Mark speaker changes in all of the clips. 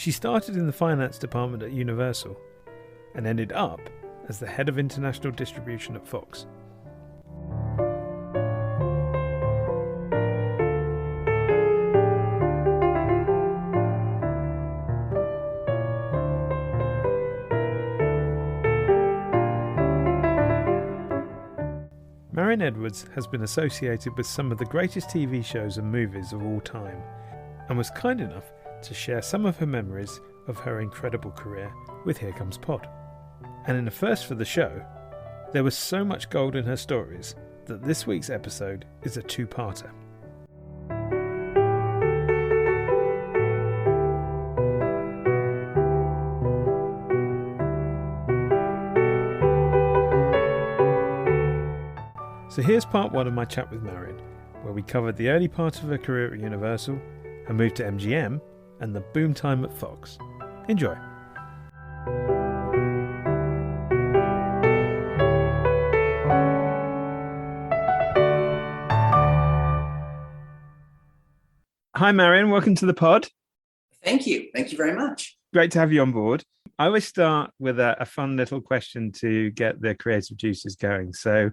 Speaker 1: She started in the finance department at Universal and ended up as the head of international distribution at Fox. Marion Edwards has been associated with some of the greatest TV shows and movies of all time, and was kind enough to share some of her memories of her incredible career with Here Comes Pod. And in a first for the show, there was so much gold in her stories that this week's episode is a two-parter. So here's part one of my chat with Marion, where we covered the early part of her career at Universal, her move to MGM, and the boom time at Fox. Enjoy. Hi Marion, welcome to the pod.
Speaker 2: Thank you. Thank you very much.
Speaker 1: Great to have you on board. I always start with a fun little question to get the creative juices going. So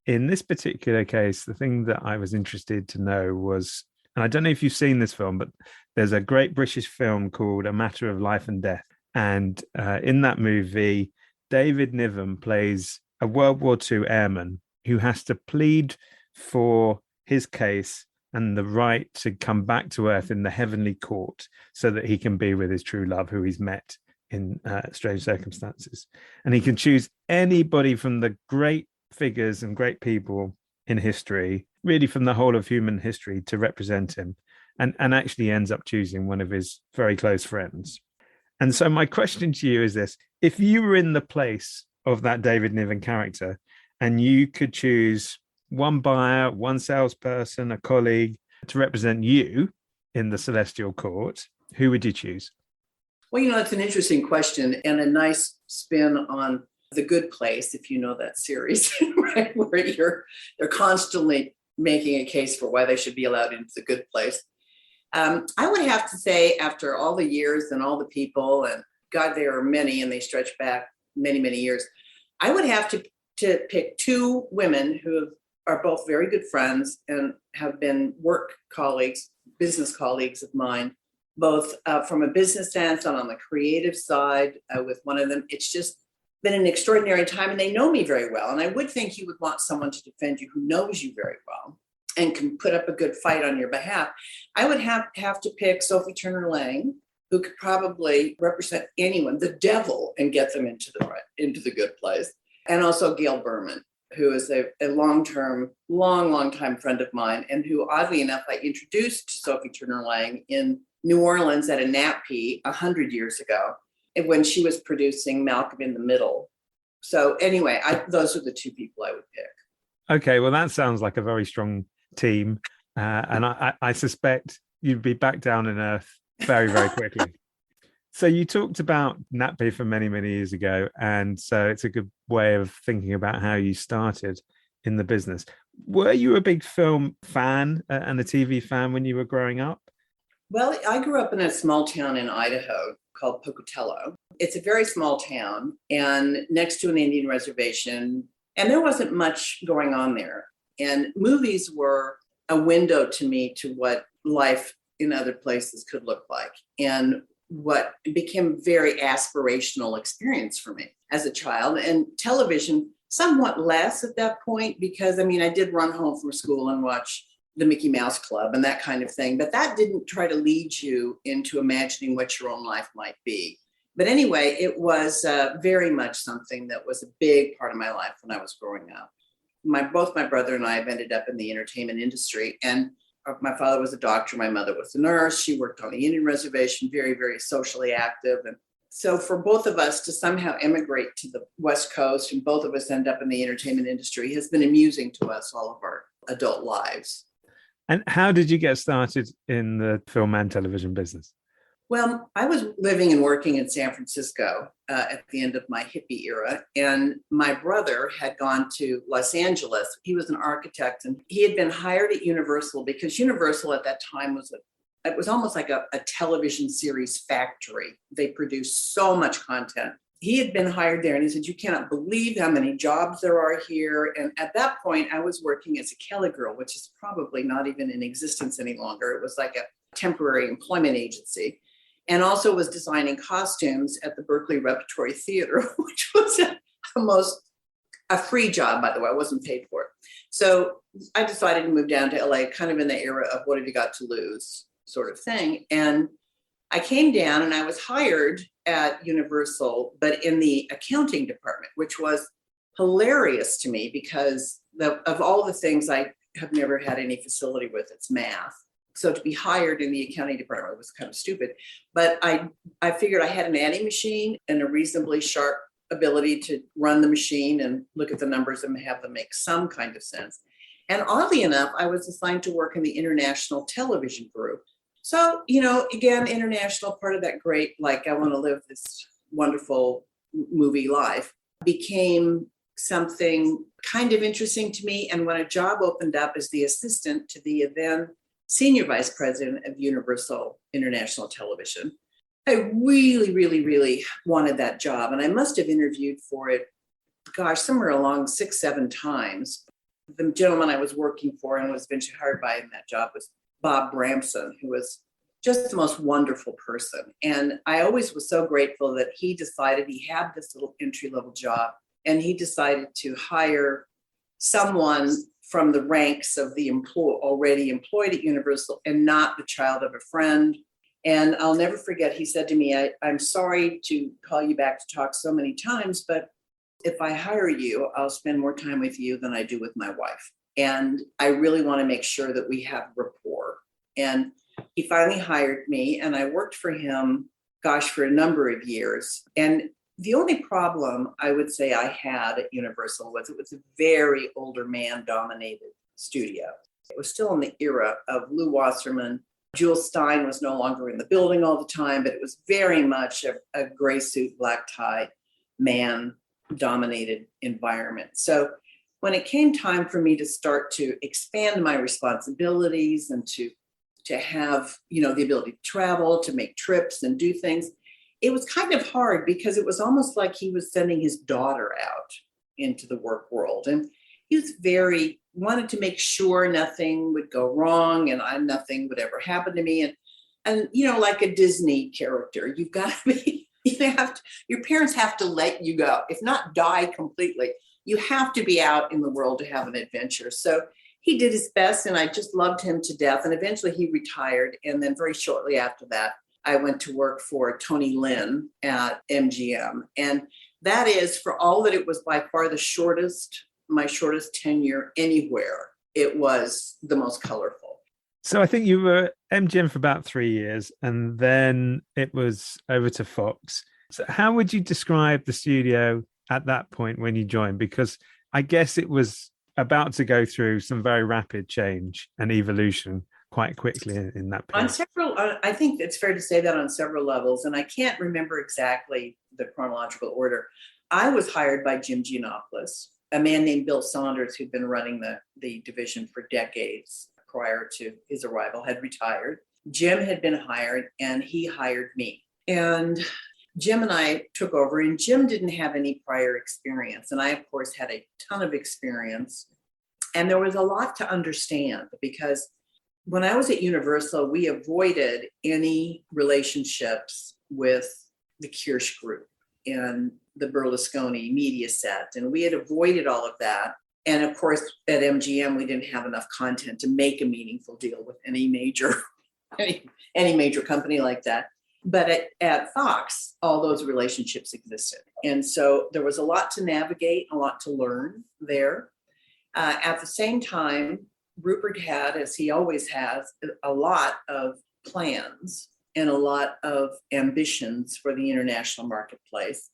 Speaker 1: in this particular case, the thing that I was interested to know was, and I don't know if you've seen this film, but there's a great British film called A Matter of Life and Death. And in that movie, David Niven plays a World War II airman who has to plead for his case and the right to come back to Earth in the heavenly court so that he can be with his true love, who he's met in strange circumstances. And he can choose anybody from the great figures and great people in history, really from the whole of human history, to represent him, and actually ends up choosing one of his very close friends. And so my question to you is this: if you were in the place of that David Niven character and you could choose one buyer, one salesperson, a colleague to represent you in the celestial court, who would you choose?
Speaker 2: Well, it's an interesting question and a nice spin on The Good Place, if you know that series, right? Where they're constantly making a case for why they should be allowed into the good place. I would have to say, after all the years and all the people, and God, there are many, and they stretch back many, many years, I would have to pick two women who are both very good friends and have been work colleagues, business colleagues of mine, both from a business stance and on the creative side. With one of them, it's just been an extraordinary time, and they know me very well. And I would think you would want someone to defend you who knows you very well and can put up a good fight on your behalf. I would have to pick Sophie Turner-Lang, who could probably represent anyone, the devil, and get them into the good place. And also Gail Berman, who is a long-time friend of mine, and who, oddly enough, I introduced Sophie Turner-Lang in New Orleans at a NAPI 100 years ago, when she was producing Malcolm in the Middle. So anyway, those are the two people I would pick.
Speaker 1: Okay, well, that sounds like a very strong team. And I suspect you'd be back down in earth very, very quickly. So you talked about NAPI from many, many years ago. And so it's a good way of thinking about how you started in the business. Were you a big film fan and a TV fan when you were growing up?
Speaker 2: Well, I grew up in a small town in Idaho called Pocatello. It's a very small town and next to an Indian reservation, and there wasn't much going on there. And movies were a window to me to what life in other places could look like, and what became a very aspirational experience for me as a child. And television, somewhat less at that point, because I did run home from school and watch the Mickey Mouse Club and that kind of thing, but that didn't try to lead you into imagining what your own life might be. But anyway, it was very much something that was a big part of my life when I was growing up. Both my brother and I have ended up in the entertainment industry, and my father was a doctor, my mother was a nurse. She worked on the Indian reservation, very, very socially active. And so for both of us to somehow emigrate to the West Coast and both of us end up in the entertainment industry has been amusing to us all of our adult lives.
Speaker 1: And how did you get started in the film and television business?
Speaker 2: Well, I was living and working in San Francisco at the end of my hippie era, and my brother had gone to Los Angeles. He was an architect, and he had been hired at Universal because Universal at that time was it was almost like a television series factory. They produced so much content. He had been hired there and he said, you cannot believe how many jobs there are here. And at that point, I was working as a Kelly girl, which is probably not even in existence any longer. It was like a temporary employment agency. And also was designing costumes at the Berkeley Repertory Theater, which was a free job, by the way. I wasn't paid for it. So I decided to move down to LA, kind of in the era of what have you got to lose sort of thing. And I came down and I was hired at Universal, but in the accounting department, which was hilarious to me because of all the things I have never had any facility with, it's math. So to be hired in the accounting department was kind of stupid. But I figured I had an adding machine and a reasonably sharp ability to run the machine and look at the numbers and have them make some kind of sense. And oddly enough, I was assigned to work in the international television group. So, again, international, part of that great, like, I want to live this wonderful movie life, became something kind of interesting to me. And when a job opened up as the assistant to the then senior vice president of Universal International Television, I really, really, really wanted that job. And I must have interviewed for it, somewhere along 6-7 times. The gentleman I was working for and was eventually hired by in that job was Bob Bramson, who was just the most wonderful person. And I always was so grateful that he decided he had this little entry-level job and he decided to hire someone from the ranks of the already employed at Universal and not the child of a friend. And I'll never forget, he said to me, I'm sorry to call you back to talk so many times, but if I hire you, I'll spend more time with you than I do with my wife. And I really want to make sure that we have rapport. And he finally hired me and I worked for him, for a number of years. And the only problem I would say I had at Universal was it was a very older man dominated studio. It was still in the era of Lou Wasserman. Jules Stein was no longer in the building all the time, but it was very much a gray suit, black tie, man dominated environment. So when it came time for me to start to expand my responsibilities and to have, the ability to travel, to make trips and do things, it was kind of hard because it was almost like he was sending his daughter out into the work world. And he was wanted to make sure nothing would go wrong and nothing would ever happen to me. And like a Disney character, you've got to be, your parents have to let you go, if not die completely. You have to be out in the world to have an adventure. So he did his best and I just loved him to death. And eventually he retired. And then very shortly after that, I went to work for Tony Lynn at MGM. And that is, for all that it was by far my shortest tenure anywhere, it was the most colorful.
Speaker 1: So I think you were MGM for about 3 years and then it was over to Fox. So how would you describe the studio at that point when you joined? Because I guess it was about to go through some very rapid change and evolution quite quickly in that period.
Speaker 2: I think it's fair to say that on several levels, and I can't remember exactly the chronological order. I was hired by Jim Giannopoulos, a man named Bill Saunders, who'd been running the division for decades prior to his arrival, had retired. Jim had been hired and he hired me. And Jim and I took over, and Jim didn't have any prior experience. And I, of course, had a ton of experience. And there was a lot to understand because when I was at Universal, we avoided any relationships with the Kirsch Group and the Berlusconi media set. And we had avoided all of that. And of course, at MGM, we didn't have enough content to make a meaningful deal with any major company like that. But at Fox, all those relationships existed. And so there was a lot to navigate, a lot to learn there. At the same time, Rupert had, as he always has, a lot of plans and a lot of ambitions for the international marketplace.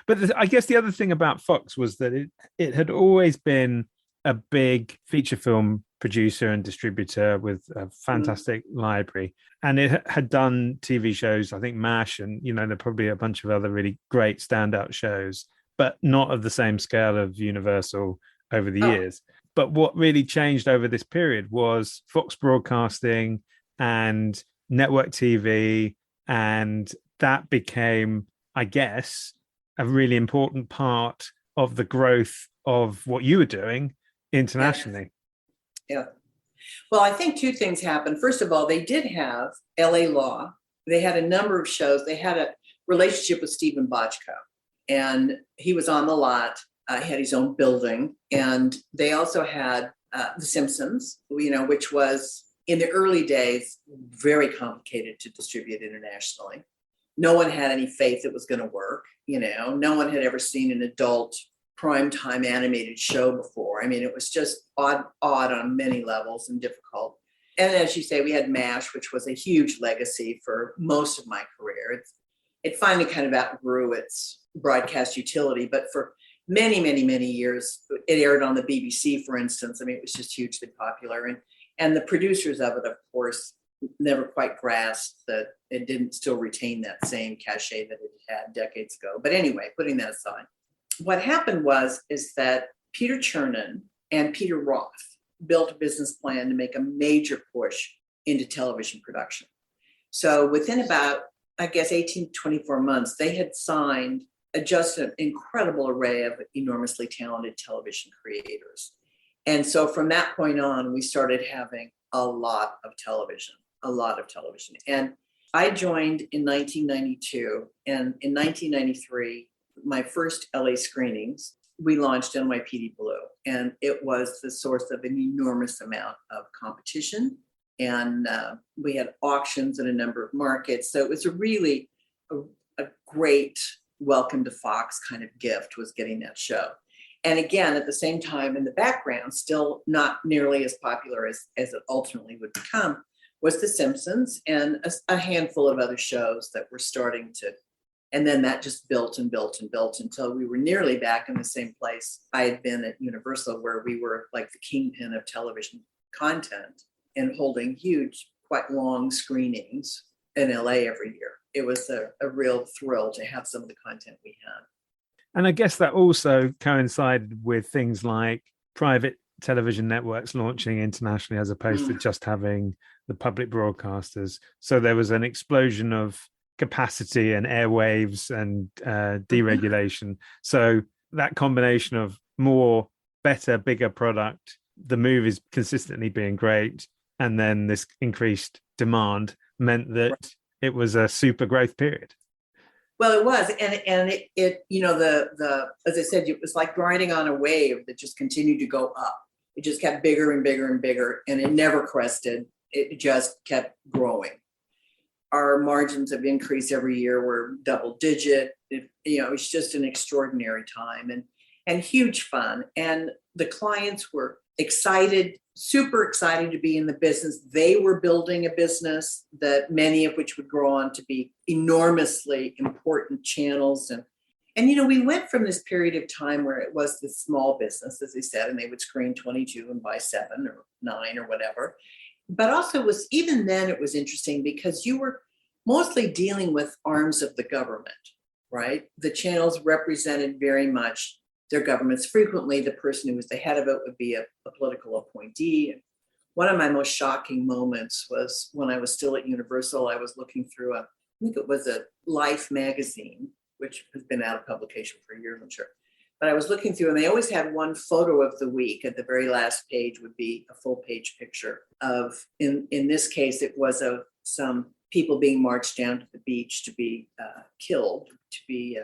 Speaker 1: But I guess the other thing about Fox was that it had always been a big feature film producer and distributor with a fantastic library. And it had done TV shows, I think MASH, and, there are probably a bunch of other really great standout shows, but not of the same scale of Universal over the years. But what really changed over this period was Fox Broadcasting and network TV, and that became, I guess, a really important part of the growth of what you were doing internationally.
Speaker 2: Yeah. Well, I think two things happened. First of all, they did have LA Law. They had a number of shows. They had a relationship with Stephen Bochco, and he was on the lot. He had his own building. And they also had The Simpsons, which was in the early days very complicated to distribute internationally. No one had any faith it was going to work. No one had ever seen an adult primetime animated show before. I mean, it was just odd on many levels and difficult. And as you say, we had MASH, which was a huge legacy for most of my career. It finally kind of outgrew its broadcast utility, but for many, many, many years, it aired on the BBC, for instance. I mean, it was just hugely popular. And the producers of it, of course, never quite grasped that it didn't still retain that same cachet that it had decades ago. But anyway, putting that aside, what happened is that Peter Chernin and Peter Roth built a business plan to make a major push into television production. So within about, I guess, 18 to 24 months, they had signed just an incredible array of enormously talented television creators. And so from that point on, we started having a lot of television. And I joined in 1992. And in 1993, my first LA screenings, we launched NYPD Blue. And it was the source of an enormous amount of competition. And we had auctions in a number of markets. So it was a great welcome to Fox kind of gift, was getting that show. And again, at the same time, in the background, still not nearly as popular as it ultimately would become, was The Simpsons and a handful of other shows that were starting to, and then that just built and built and built until we were nearly back in the same place I had been at Universal, where we were like the kingpin of television content and holding huge, quite long screenings in LA every year. It was a real thrill to have some of the content we had.
Speaker 1: And I guess that also coincided with things like private television networks launching internationally as opposed to just having the public broadcasters. So there was an explosion of capacity and airwaves and deregulation. So that combination of more, better, bigger product, the movies consistently being great, and then this increased demand meant that it was a super growth period.
Speaker 2: Well, it was, and it the as I said, it was like riding on a wave that just continued to go up. It just kept bigger and bigger and bigger, and it never crested. It just kept growing. Our margins have increased every year. We're double digit. It's just an extraordinary time and huge fun. And the clients were excited, super excited to be in the business. They were building a business that many of which would grow on to be enormously important channels. And we went from this period of time where it was this small business, as they said, and they would screen 22 and buy 7 or 9 or whatever. But also even then it was interesting because you were mostly dealing with arms of the government, right? The channels represented very much their governments. Frequently, the person who was the head of it would be a political appointee. One of my most shocking moments was when I was still at Universal. I was looking through I think it was a Life magazine, which has been out of publication for years, I'm sure. But I was looking through, and they always had one photo of the week. At the very last page would be a full page picture of, in this case, it was of some people being marched down to the beach to be killed, to be,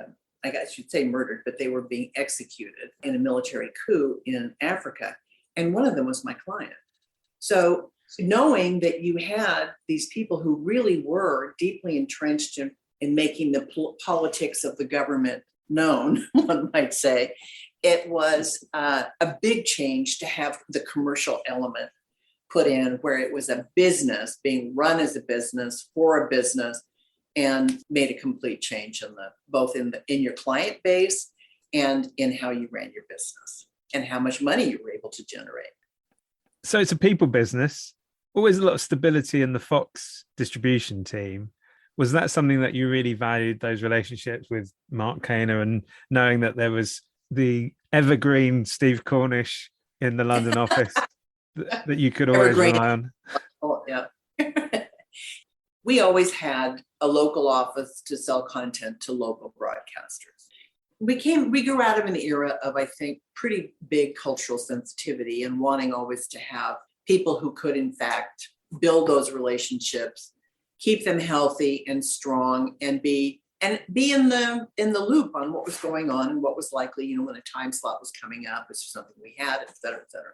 Speaker 2: I guess you'd say murdered, but they were being executed in a military coup in Africa. And one of them was my client. So knowing that you had these people who really were deeply entrenched in making the politics of the government known, one might say, it was a big change to have the commercial element put in, where it was a business being run as a business for a business, and made a complete change both in your client base and in how you ran your business and how much money you were able to generate.
Speaker 1: So it's a people business. Always a lot of stability in the Fox distribution team. Was that something that you really valued, those relationships with Mark Kaner, and knowing that there was the evergreen Steve Cornish in the London office that you could always rely on?
Speaker 2: Oh, yeah. we always had a local office to sell content to local broadcasters. We grew out of an era of, I think, pretty big cultural sensitivity and wanting always to have people who could, in fact, build those relationships, keep them healthy and strong, and be in the loop on what was going on and what was likely, when a time slot was coming up, is there something we had, et cetera, et cetera.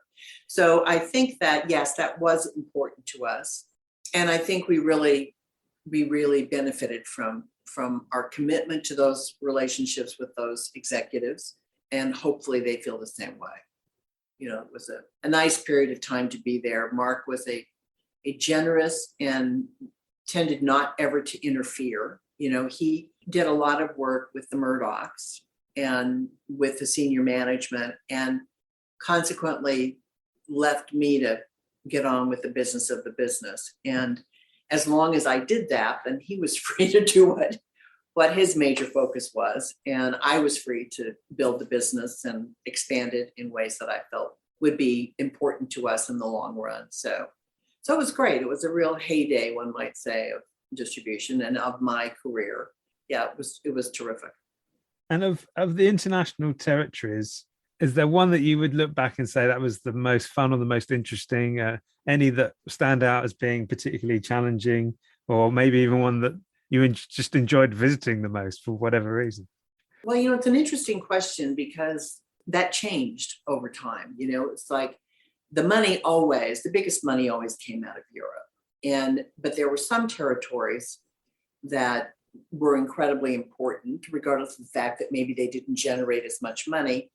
Speaker 2: So I think that, yes, that was important to us. And I think we really benefited from our commitment to those relationships with those executives. And hopefully they feel the same way. It was a nice period of time to be there. Mark was a generous and tended not ever to interfere. He did a lot of work with the Murdochs and with the senior management, and consequently left me to get on with the business of the business. And as long as I did that, then he was free to do what his major focus was. And I was free to build the business and expand it in ways that I felt would be important to us in the long run. So it was great. It was a real heyday, one might say, of distribution and of my career. Yeah, it was terrific.
Speaker 1: And of the international territories, is there one that you would look back and say that was the most fun or the most interesting? Any that stand out as being particularly challenging, or maybe even one that you just enjoyed visiting the most for whatever reason?
Speaker 2: Well, it's an interesting question because that changed over time. It's like the biggest money always came out of Europe. But there were some territories that were incredibly important, regardless of the fact that maybe they didn't generate as much money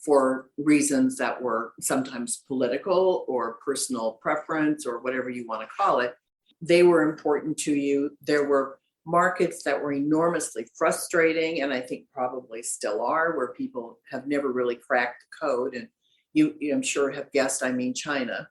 Speaker 2: for reasons that were sometimes political or personal preference or whatever you want to call it. They were important to you. There were markets that were enormously frustrating, and I think probably still are, where people have never really cracked the code. And you I'm sure have guessed, I mean China.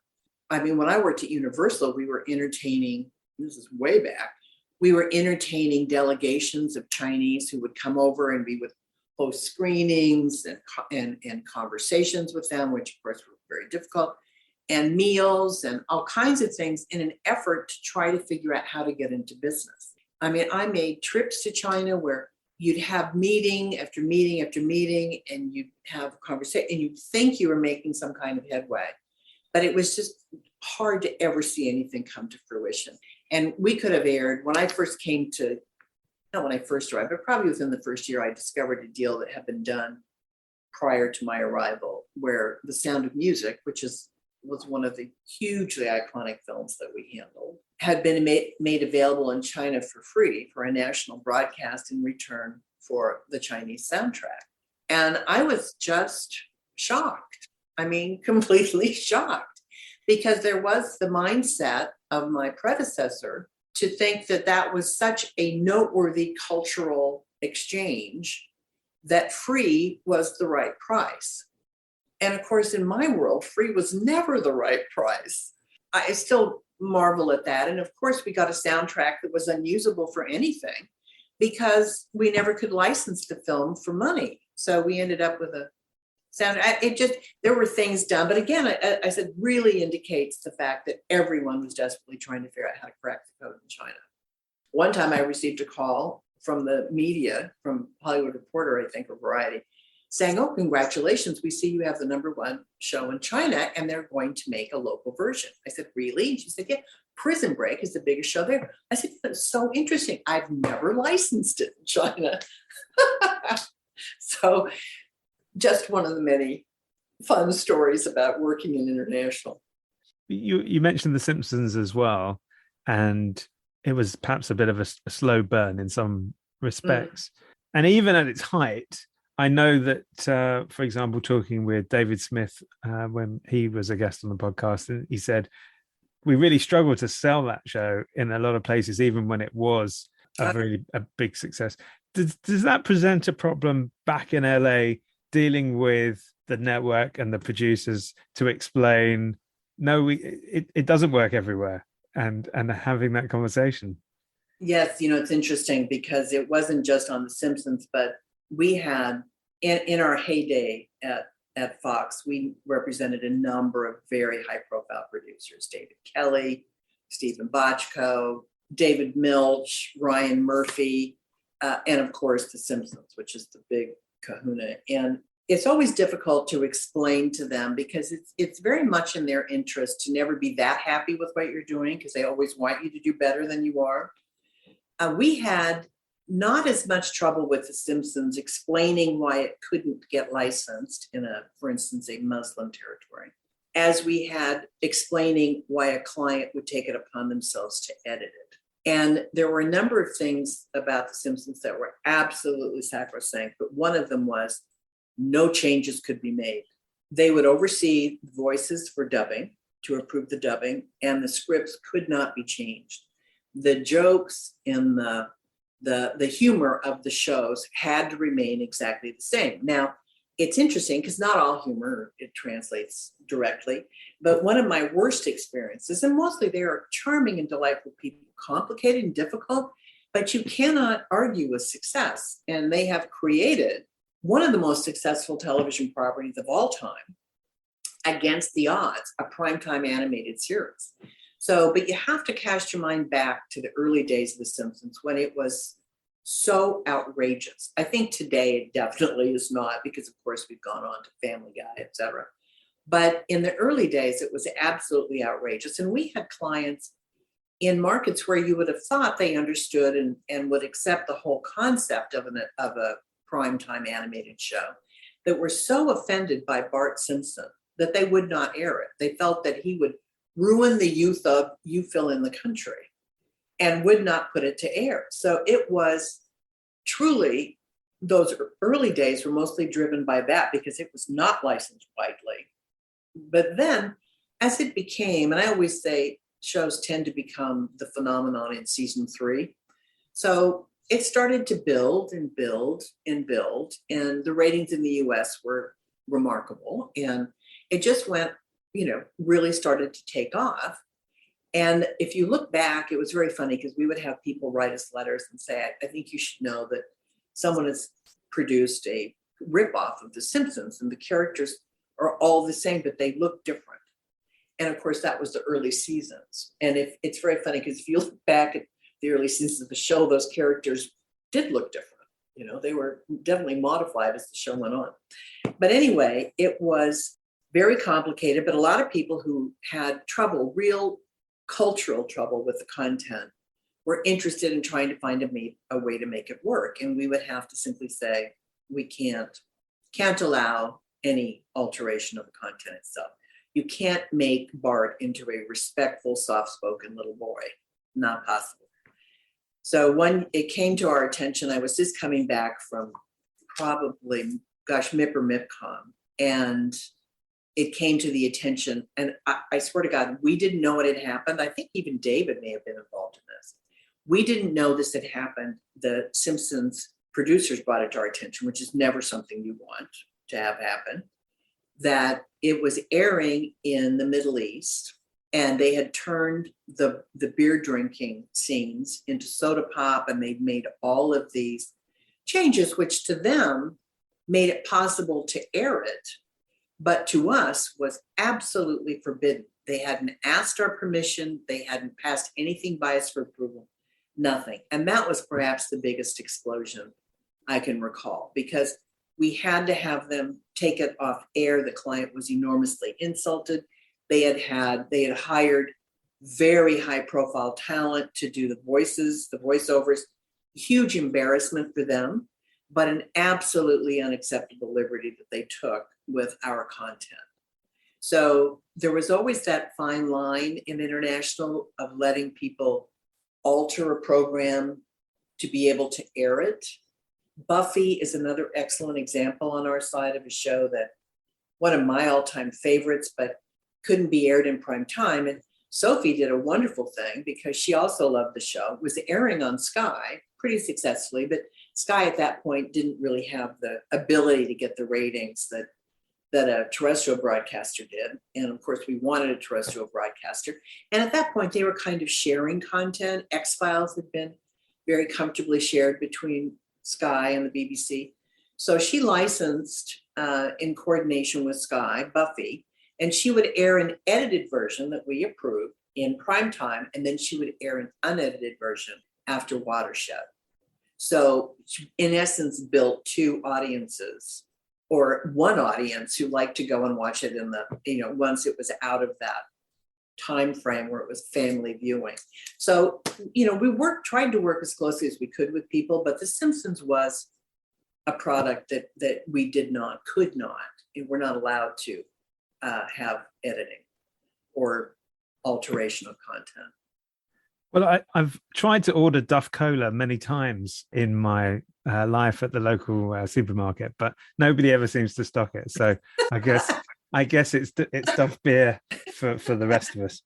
Speaker 2: When I worked at Universal, we were entertaining, this is way back, we were entertaining delegations of Chinese who would come over, and we would host screenings and conversations with them, which of course were very difficult, and meals and all kinds of things in an effort to try to figure out how to get into business. I made trips to China where you'd have meeting after meeting after meeting, and you'd have a conversation, and you'd think you were making some kind of headway, but it was just hard to ever see anything come to fruition. And we could have aired, when I first came to, not when I first arrived, but probably within the first year, I discovered a deal that had been done prior to my arrival, where The Sound of Music, which was one of the hugely iconic films that we handled, had been made available in China for free for a national broadcast in return for the Chinese soundtrack. And I was just shocked. Completely shocked, because there was the mindset of my predecessor to think that that was such a noteworthy cultural exchange that free was the right price. And of course, in my world, free was never the right price. I still marvel at that. And of course, we got a soundtrack that was unusable for anything because we never could license the film for money. So we ended up with a sound. There were things done. But again, I said, really indicates the fact that everyone was desperately trying to figure out how to crack the code in China. One time I received a call from the media, from Hollywood Reporter, I think, or Variety, saying, "Oh, congratulations, we see you have the #1 show in China and they're going to make a local version." I said, "Really?" And she said, "Yeah, Prison Break is the biggest show there." I said, "That's so interesting. I've never licensed it in China." So just one of the many fun stories about working in international.
Speaker 1: You mentioned The Simpsons as well, and it was perhaps a bit of a slow burn in some respects. And even at its height, I know that, for example, talking with David Smyth when he was a guest on the podcast, he said, we really struggled to sell that show in a lot of places, even when it was a big success. Does that present a problem back in LA, dealing with the network and the producers to explain, no, it doesn't work everywhere, and having that conversation?
Speaker 2: Yes, it's interesting because it wasn't just on The Simpsons, but we had, in our heyday at Fox, we represented a number of very high-profile producers: David Kelly, Stephen Bochco, David Milch, Ryan Murphy, and of course The Simpsons, which is the big kahuna. And it's always difficult to explain to them because it's very much in their interest to never be that happy with what you're doing because they always want you to do better than you are. We had not as much trouble with The Simpsons explaining why it couldn't get licensed in for instance, a Muslim territory, as we had explaining why a client would take it upon themselves to edit it. And there were a number of things about The Simpsons that were absolutely sacrosanct, but one of them was no changes could be made. They would oversee voices for dubbing to approve the dubbing, and the scripts could not be changed. The jokes and the humor of the shows had to remain exactly the same. Now, it's interesting because not all humor, it translates directly, but one of my worst experiences, and mostly they are charming and delightful people, complicated and difficult, but you cannot argue with success. And they have created one of the most successful television properties of all time against the odds, a primetime animated series. So, but you have to cast your mind back to the early days of The Simpsons when it was so outrageous. I think today it definitely is not because, of course, we've gone on to Family Guy, et cetera. But in the early days, it was absolutely outrageous. And we had clients in markets where you would have thought they understood and would accept the whole concept of a primetime animated show that were so offended by Bart Simpson that they would not air it. They felt that he would ruin the youth of you fill in the country and would not put it to air. So it was truly, those early days were mostly driven by that because it was not licensed widely. But then as it became, and I always say shows tend to become the phenomenon in season 3. So it started to build and build and build, and the ratings in the US were remarkable. And it just went, really started to take off. And if you look back, it was very funny because we would have people write us letters and say, I think you should know that someone has produced a ripoff of The Simpsons and the characters are all the same, but they look different. And of course, that was the early seasons. And it's very funny because if you look back at the early seasons of the show, those characters did look different. They were definitely modified as the show went on. But anyway, it was very complicated, but a lot of people who had trouble, real cultural trouble with the content, were interested in trying to find a way to make it work. And we would have to simply say, we can't allow any alteration of the content itself. You can't make Bart into a respectful, soft-spoken little boy. Not possible. So when it came to our attention, I was just coming back from probably, MIP or MIPCOM, and it came to the attention, and I swear to God, we didn't know what had happened. I think even David may have been involved in this. We didn't know this had happened. The Simpsons producers brought it to our attention, which is never something you want to have happen, that it was airing in the Middle East, and they had turned the beer drinking scenes into soda pop, and they'd made all of these changes, which to them made it possible to air it, but to us was absolutely forbidden. They hadn't asked our permission. They hadn't passed anything by us for approval, nothing. And that was perhaps the biggest explosion I can recall, because we had to have them take it off air. The client was enormously insulted. They had hired very high profile talent to do the voices, the voiceovers, huge embarrassment for them, but an absolutely unacceptable liberty that they took with our content. So there was always that fine line in international of letting people alter a program to be able to air it. Buffy is another excellent example on our side of a show that one of my all-time favorites, but couldn't be aired in prime time. And Sophie did a wonderful thing because she also loved the show. It was airing on Sky pretty successfully, but Sky at that point didn't really have the ability to get the ratings that a terrestrial broadcaster did. And of course, we wanted a terrestrial broadcaster. And at that point, they were kind of sharing content. X-Files had been very comfortably shared between Sky and the BBC. So she licensed, in coordination with Sky, Buffy, and she would air an edited version that we approved in prime time, and then she would air an unedited version after Watershed. So in essence, built two audiences, or one audience who liked to go and watch it in the, once it was out of that time frame where it was family viewing. So, we tried to work as closely as we could with people, but The Simpsons was a product that we could not, and we're not allowed to have editing or alteration of content.
Speaker 1: Well, I've tried to order Duff Cola many times in my life at the local supermarket, but nobody ever seems to stock it. So I guess it's Duff beer for the rest of us.